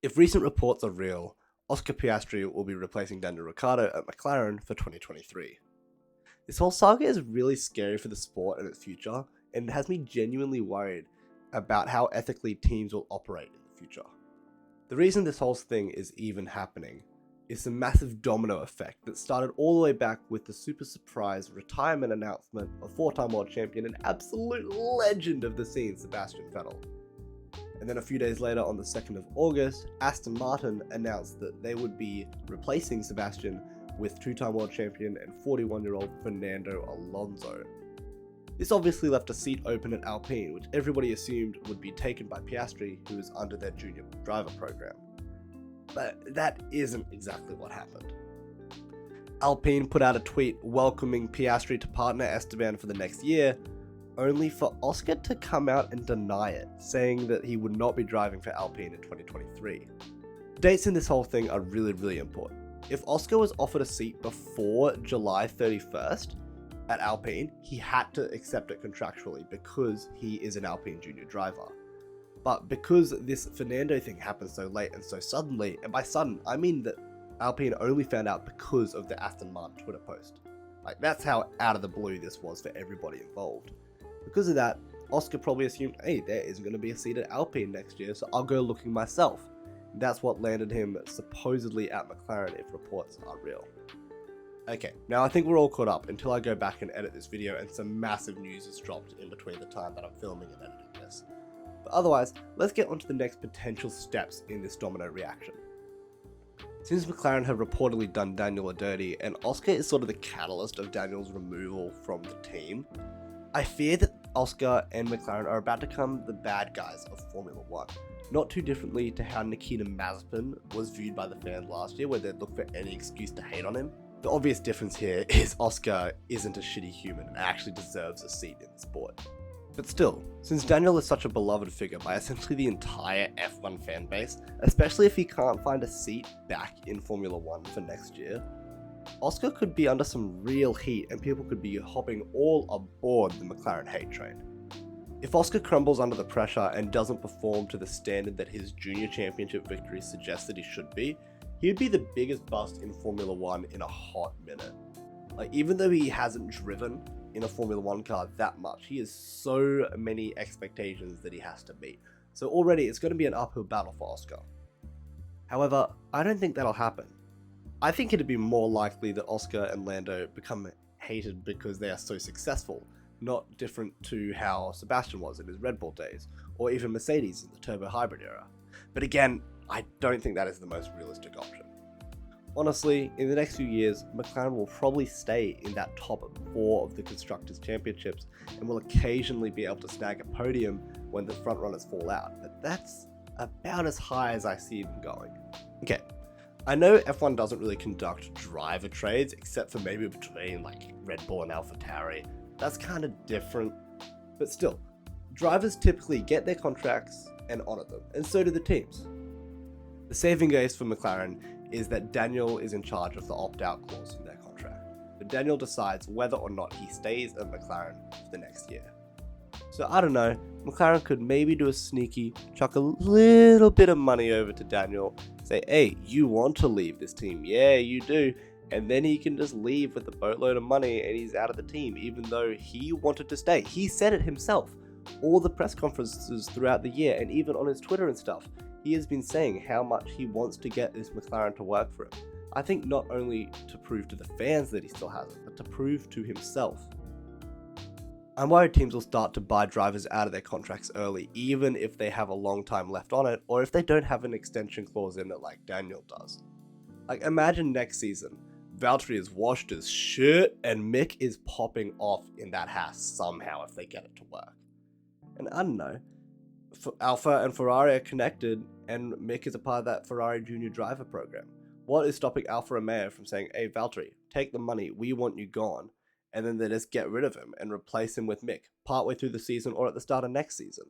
If recent reports are real, Oscar Piastri will be replacing Daniel Ricciardo at McLaren for 2023. This whole saga is really scary for the sport and its future, and it has me genuinely worried about how ethically teams will operate in the future. The reason this whole thing is even happening is the massive domino effect that started all the way back with the super surprise retirement announcement of four-time world champion and absolute legend of the scene, Sebastian Vettel. And then a few days later, on the 2nd of August, Aston Martin announced that they would be replacing Sebastian with two-time world champion and 41-year-old Fernando Alonso. This obviously left a seat open at Alpine, which everybody assumed would be taken by Piastri, who is under their junior driver program. But that isn't exactly what happened. Alpine put out a tweet welcoming Piastri to partner Esteban for the next year, only for Oscar to come out and deny it, saying that he would not be driving for Alpine in 2023. Dates in this whole thing are really important. If Oscar was offered a seat before July 31st at Alpine, he had to accept it contractually because he is an Alpine junior driver. But because this Fernando thing happened so late and so suddenly, and by sudden I mean that Alpine only found out because of the Aston Martin Twitter post. That's how out of the blue this was for everybody involved. Because of that, Oscar probably assumed, hey, there isn't going to be a seat at Alpine next year, so I'll go looking myself. That's what landed him supposedly at McLaren if reports are real. Okay, now I think we're all caught up until I go back and edit this video and some massive news is dropped in between the time that I'm filming and editing this. But otherwise, let's get on to the next potential steps in this domino reaction. Since McLaren have reportedly done Daniel a dirty, and Oscar is sort of the catalyst of Daniel's removal from the team, I fear that Oscar and McLaren are about to become the bad guys of Formula 1. Not too differently to how Nikita Mazepin was viewed by the fans last year, where they'd look for any excuse to hate on him. The obvious difference here is Oscar isn't a shitty human and actually deserves a seat in the sport. But still, since Daniel is such a beloved figure by essentially the entire F1 fan base, especially if he can't find a seat back in Formula 1 for next year, Oscar could be under some real heat and people could be hopping all aboard the McLaren hate train. If Oscar crumbles under the pressure and doesn't perform to the standard that his junior championship victory suggests that he should be, he'd be the biggest bust in Formula 1 in a hot minute. Even though he hasn't driven in a Formula 1 car that much, he has so many expectations that he has to meet. So already it's going to be an uphill battle for Oscar. However, I don't think that'll happen. I think it'd be more likely that Oscar and Lando become hated because they are so successful, not different to how Sebastian was in his Red Bull days, or even Mercedes in the turbo hybrid era. But again, I don't think that is the most realistic option. Honestly, in the next few years, McLaren will probably stay in that top 4 of the Constructors' Championships and will occasionally be able to snag a podium when the frontrunners fall out, but that's about as high as I see them going. Okay, I know F1 doesn't really conduct driver trades except for maybe between Red Bull and AlphaTauri. That's kind of different, but still, drivers typically get their contracts and honour them, and so do the teams. The saving grace for McLaren is that Daniel is in charge of the opt-out clause in their contract, but Daniel decides whether or not he stays at McLaren for the next year. So I don't know, McLaren could maybe do a sneaky, chuck a little bit of money over to Daniel, say, hey, you want to leave this team? Yeah, you do. And then he can just leave with a boatload of money and he's out of the team, even though he wanted to stay. He said it himself. All the press conferences throughout the year and even on his Twitter and stuff, he has been saying how much he wants to get this McLaren to work for him. I think not only to prove to the fans that he still has it, but to prove to himself. I'm worried teams will start to buy drivers out of their contracts early, even if they have a long time left on it, or if they don't have an extension clause in it like Daniel does. Imagine next season, Valtteri is washed as shit, and Mick is popping off in that Haas somehow if they get it to work. And I don't know, Alpha and Ferrari are connected, and Mick is a part of that Ferrari junior driver program. What is stopping Alfa Romeo from saying, hey Valtteri, take the money, we want you gone, and then they just get rid of him and replace him with Mick, partway through the season or at the start of next season?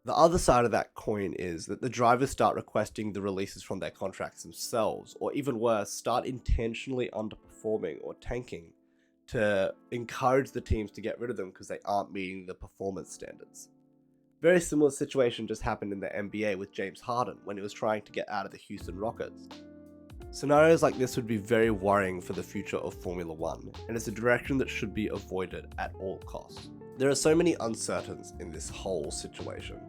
The other side of that coin is that the drivers start requesting the releases from their contracts themselves, or even worse, start intentionally underperforming or tanking to encourage the teams to get rid of them because they aren't meeting the performance standards. Very similar situation just happened in the NBA with James Harden when he was trying to get out of the Houston Rockets. Scenarios like this would be very worrying for the future of Formula One, and it's a direction that should be avoided at all costs. There are so many uncertainties in this whole situation.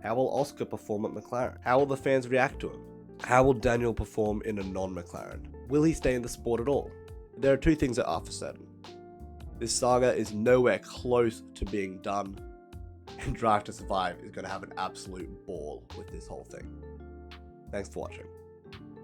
How will Oscar perform at McLaren? How will the fans react to him? How will Daniel perform in a non-McLaren? Will he stay in the sport at all? There are two things that are for certain. This saga is nowhere close to being done, and Drive to Survive is going to have an absolute ball with this whole thing. Thanks for watching.